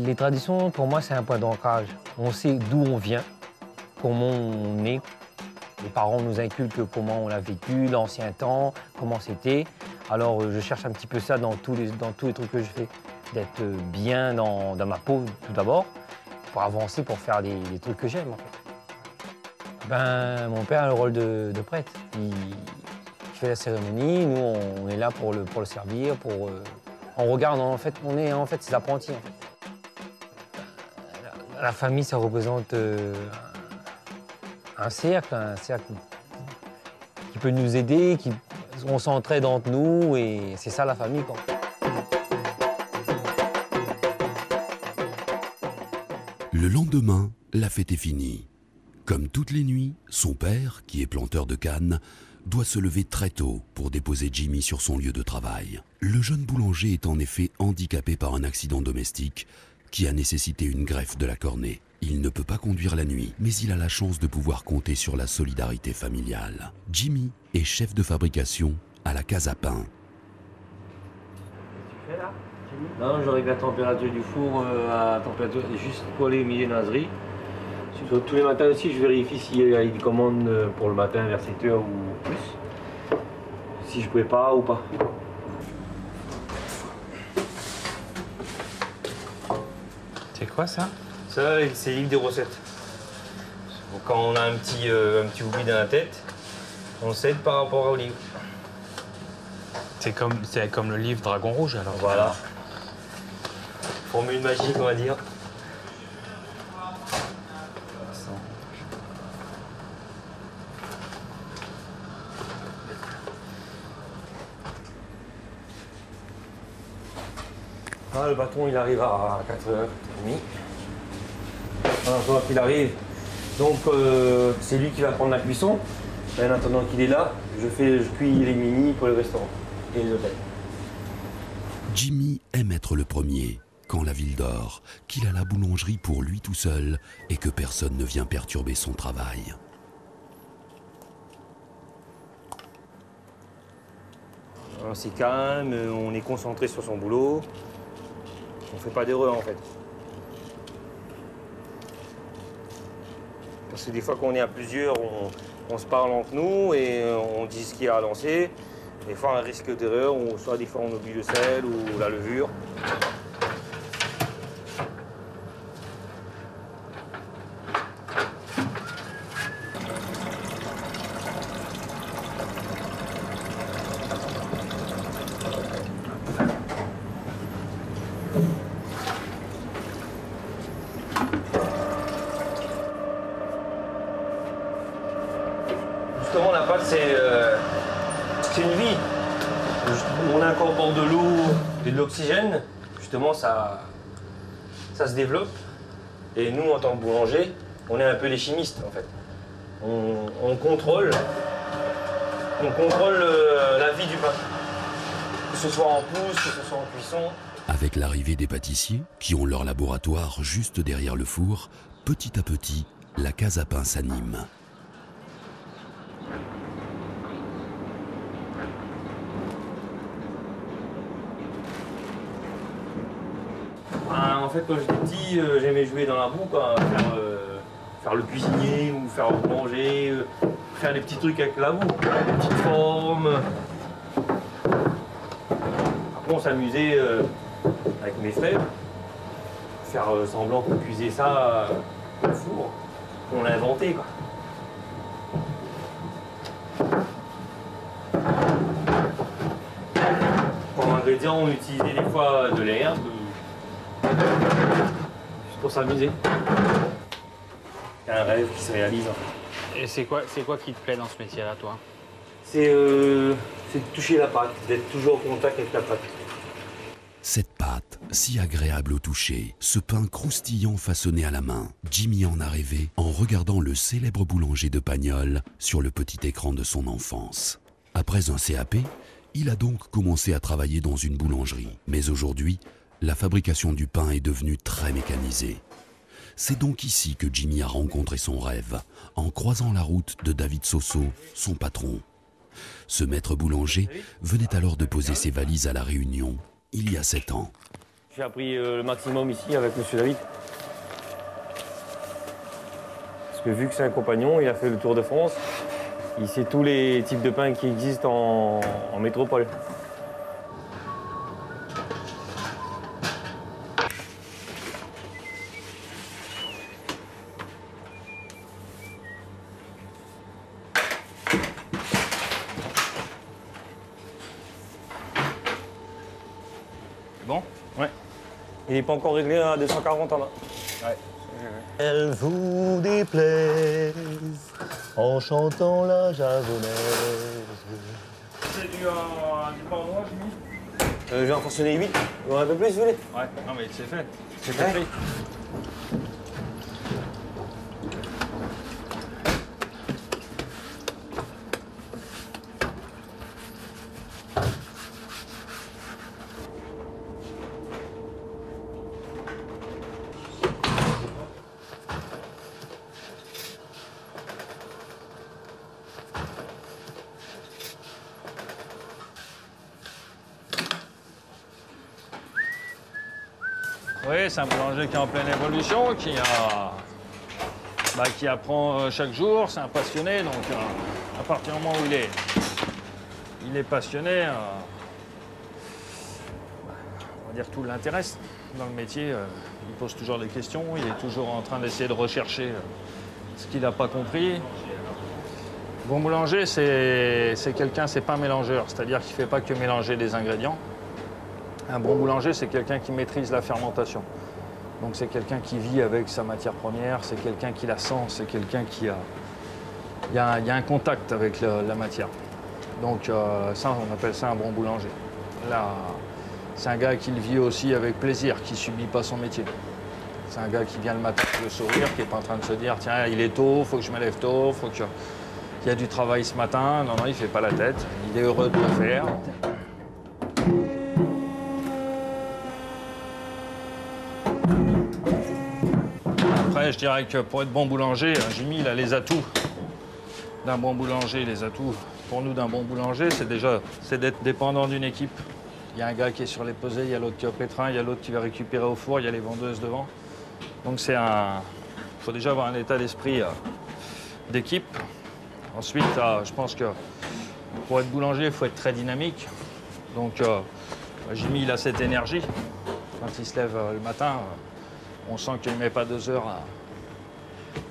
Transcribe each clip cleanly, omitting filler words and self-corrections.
Les traditions, pour moi, c'est un point d'ancrage. On sait d'où on vient, comment on est. Les parents nous inculquent comment on l'a vécu, l'ancien temps, comment c'était. Alors je cherche un petit peu ça dans tous les trucs que je fais. D'être bien dans ma peau tout d'abord, pour avancer, pour faire les trucs que j'aime en fait. Ben, mon père a le rôle de prêtre. Il fait la cérémonie, nous on est là pour le servir, on regarde, en fait, on est en fait ses apprentis. En fait. La famille, ça représente un cercle qui peut nous aider, on s'entraide entre nous et c'est ça la famille, quoi. Le lendemain, la fête est finie. Comme toutes les nuits, son père, qui est planteur de canne, doit se lever très tôt pour déposer Jimmy sur son lieu de travail. Le jeune boulanger est en effet handicapé par un accident domestique qui a nécessité une greffe de la cornée. Il ne peut pas conduire la nuit, mais il a la chance de pouvoir compter sur la solidarité familiale. Jimmy est chef de fabrication à la case à pain. Tu fais là, Jimmy? Non, je règle la température du four à température juste pour les milieux naseries. Tous les matins aussi, je vérifie s'il y a une commande pour le matin vers 7h ou plus. Si je prépare ou pas. C'est quoi ça? Ça, c'est le livre des recettes. Quand on a un petit oubli dans la tête, on s'aide par rapport au livre. C'est comme le livre Dragon Rouge alors. Voilà. Formule magique, on va dire. Ah, le bâton, il arrive à 4h30. Voilà, toi qu'il arrive. Donc, c'est lui qui va prendre la cuisson. Et en attendant qu'il est là, je cuis les mini pour le restaurant et les hôtels. Jimmy aime être le premier, quand la ville dort, qu'il a la boulangerie pour lui tout seul et que personne ne vient perturber son travail. C'est calme, on est concentré sur son boulot. On fait pas d'erreur en fait. Parce que des fois qu'on est à plusieurs, on se parle entre nous et on dit ce qu'il y a à lancer. Des fois un risque d'erreur, soit des fois on oublie le sel ou la levure. Justement, la pâte, c'est une vie. On incorpore de l'eau et de l'oxygène. Justement, ça se développe. Et nous, en tant que boulanger, on est un peu les chimistes, en fait. On contrôle la vie du pain. Que ce soit en pousse, que ce soit en cuisson. Avec l'arrivée des pâtissiers, qui ont leur laboratoire juste derrière le four, petit à petit, la case à pain s'anime. En fait, quand j'étais petit, j'aimais jouer dans la boue, quoi, faire le cuisinier ou faire le boulanger, faire des petits trucs avec la boue, des petites formes. Après, on s'amusait avec mes frères, faire semblant qu'on cuisait ça au four. On l'a inventé, quoi. Comme ingrédient, on utilisait des fois de l'herbe. Juste pour s'amuser. C'est un rêve qui se réalise. Et c'est quoi qui te plaît dans ce métier-là, toi? C'est de toucher la pâte, d'être toujours en contact avec la pâte. Cette pâte, si agréable au toucher, ce pain croustillant façonné à la main, Jimmy en a rêvé en regardant le célèbre boulanger de Pagnol sur le petit écran de son enfance. Après un CAP, il a donc commencé à travailler dans une boulangerie. Mais aujourd'hui, la fabrication du pain est devenue très mécanisée. C'est donc ici que Jimmy a rencontré son rêve, en croisant la route de David Sosso, son patron. Ce maître boulanger venait alors de poser ses valises à La Réunion, il y a 7 ans. J'ai appris le maximum ici avec M. David. Parce que vu que c'est un compagnon, il a fait le tour de France. Il sait tous les types de pain qui existent en métropole. Bon? Ouais. Il n'est pas encore réglé à 240 en bas. Ouais. Elle vous déplaise en chantant la javanaise. C'est du pain noir, Jimmy? Je vais en fonctionner 8. Un peu plus, vous voulez? Ouais, non mais c'est fait. C'est Ouais. fait. Oui, c'est un boulanger qui est en pleine évolution, qui apprend chaque jour, c'est un passionné, donc à partir du moment où il est passionné, on va dire tout l'intéresse dans le métier. Il pose toujours des questions, il est toujours en train d'essayer de rechercher ce qu'il n'a pas compris. Bon boulanger, c'est quelqu'un, c'est pas un mélangeur, c'est-à-dire qu'il ne fait pas que mélanger des ingrédients. Un bon boulanger, c'est quelqu'un qui maîtrise la fermentation. Donc c'est quelqu'un qui vit avec sa matière première, c'est quelqu'un qui la sent, c'est quelqu'un qui a... Il y a un contact avec la matière. Donc ça, on appelle ça un bon boulanger. Là, c'est un gars qui le vit aussi avec plaisir, qui ne subit pas son métier. C'est un gars qui vient le matin avec le sourire, qui n'est pas en train de se dire « Tiens, il est tôt, il faut que je me lève tôt, il faut qu'il y a du travail ce matin. » Non, non, il ne fait pas la tête. Il est heureux de le faire. Après, je dirais que pour être bon boulanger, Jimmy, il a les atouts d'un bon boulanger. Les atouts, pour nous, d'un bon boulanger, c'est d'être dépendant d'une équipe. Il y a un gars qui est sur les pesées, il y a l'autre qui est au pétrin, il y a l'autre qui va récupérer au four, il y a les vendeuses devant. Donc il faut déjà avoir un état d'esprit d'équipe. Ensuite, je pense que pour être boulanger, il faut être très dynamique. Donc Jimmy, il a cette énergie. Quand il se lève le matin, on sent qu'il ne met pas 2 heures.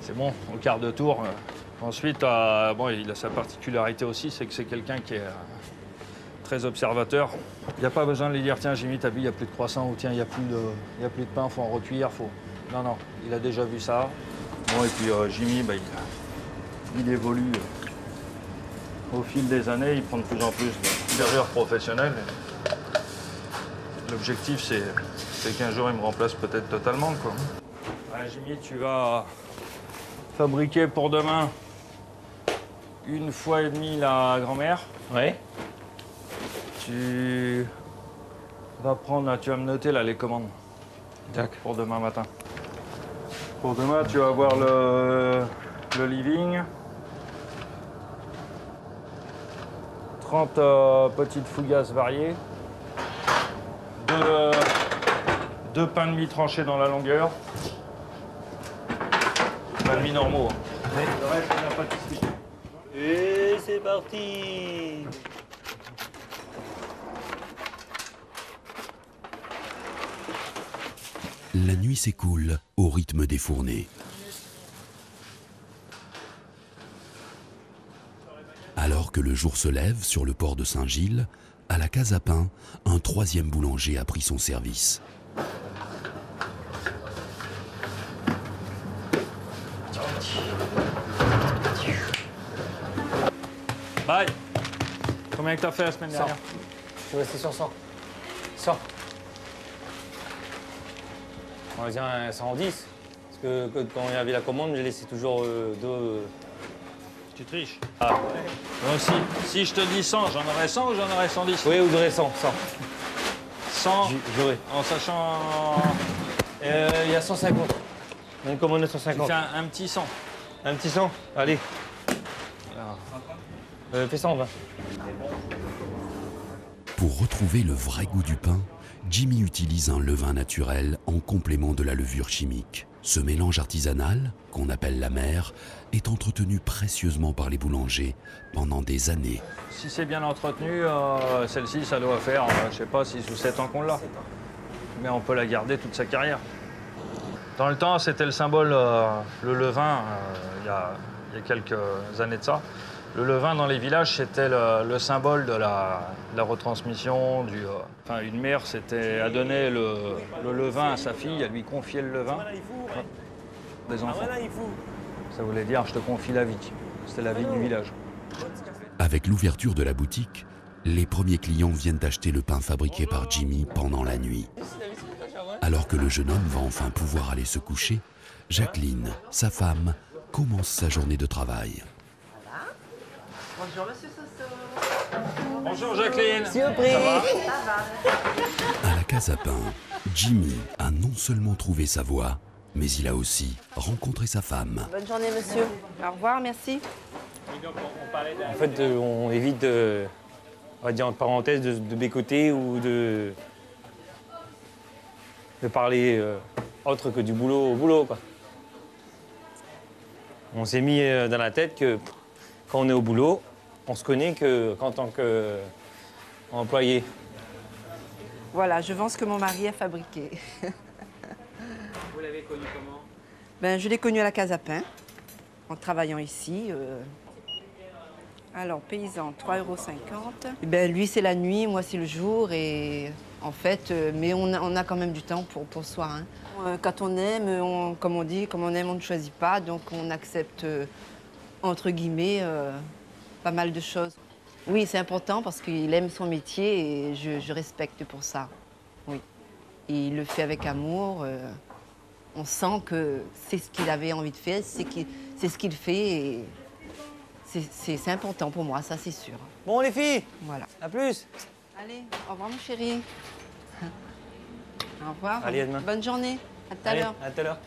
C'est bon, au quart de tour. Ensuite, bon, il a sa particularité aussi, c'est que c'est quelqu'un qui est très observateur. Il n'y a pas besoin de lui dire « Tiens, Jimmy, t'as vu, il n'y a plus de croissant » ou « Tiens, il n'y a plus de pain, il faut en recuire. » Non, non, il a déjà vu ça. Bon, et puis Jimmy, il évolue au fil des années. Il prend de plus en plus de carrière professionnelle. L'objectif, c'est qu'un jour, il me remplace peut-être totalement, quoi. Ouais, Jimmy, tu vas fabriquer pour demain 1,5 fois la grand-mère. Oui. Tu vas me noter là les commandes. D'accord. Pour demain matin. Pour demain, tu vas avoir le living. 30 petites fougasses variées. 2 pains de mie tranchés dans la longueur. Pains de mie normaux. Oui. Le reste, c'est la pâtisserie. Et c'est parti. La nuit s'écoule au rythme des fournées. Alors que le jour se lève sur le port de Saint-Gilles, à la case à pain, un 3e boulanger a pris son service. Bye. Combien que t'as fait la semaine 100. dernière? Je suis resté sur 100. 100. On va dire un 110. Parce que quand il y avait la commande, j'ai laissé toujours 2. Tu triches. Ah. Donc si je te dis 100, j'en aurais 100 ou j'en aurais 110? Oui, vous aurez 100. 100, J'aurai. en sachant... Il y a 150. On a une commande de Tu 150. fais un petit 100. Un petit 100. Allez. Alors. Fais 120. Pour retrouver le vrai goût du pain, Jimmy utilise un levain naturel en complément de la levure chimique. Ce mélange artisanal, qu'on appelle la mère, est entretenu précieusement par les boulangers pendant des années. Si c'est bien entretenu, celle-ci, ça doit faire, je sais pas, 6 ou 7 ans qu'on l'a. Mais on peut la garder toute sa carrière. Dans le temps, c'était le symbole, le levain, il y a quelques années de ça. Le levain dans les villages, c'était le symbole de la retransmission. Enfin, une mère a donné le levain à sa fille, elle lui confiait le levain des enfants. Ça voulait dire « je te confie la vie ». C'était la vie du village. Avec l'ouverture de la boutique, les premiers clients viennent acheter le pain fabriqué par Jimmy pendant la nuit. Alors que le jeune homme va enfin pouvoir aller se coucher, Jacqueline, sa femme, commence sa journée de travail. Bonjour, monsieur Soso. Bonjour Jacqueline. Surprise. À la case à pain, Jimmy a non seulement trouvé sa voie, mais il a aussi rencontré sa femme. Bonne journée, monsieur. Au revoir, merci. En fait, on évite, on va dire entre parenthèses, de bécoter ou de parler autre que du boulot au boulot, quoi. On s'est mis dans la tête que quand on est au boulot, on se connaît qu'en tant qu'employé. Voilà, je vends ce que mon mari a fabriqué. Vous l'avez connu comment? Ben, je l'ai connu à la case à pain, en travaillant ici. Alors, paysan, 3,50 €. Ben, lui, c'est la nuit, moi, c'est le jour. Et en fait, mais on a quand même du temps pour soi. Hein. Quand on aime, comme on dit, comme on aime, on ne choisit pas. Donc, on accepte, entre guillemets, pas mal de choses. Oui, c'est important parce qu'il aime son métier et je respecte pour ça. Oui. Et il le fait avec amour. On sent que c'est ce qu'il avait envie de faire, c'est ce qu'il fait. Et c'est important pour moi, ça c'est sûr. Bon les filles, Voilà. à plus. Allez, au revoir mon chéri. Au revoir. Allez, à demain. Bonne journée. À tout à Allez, l'heure. à tout à l'heure.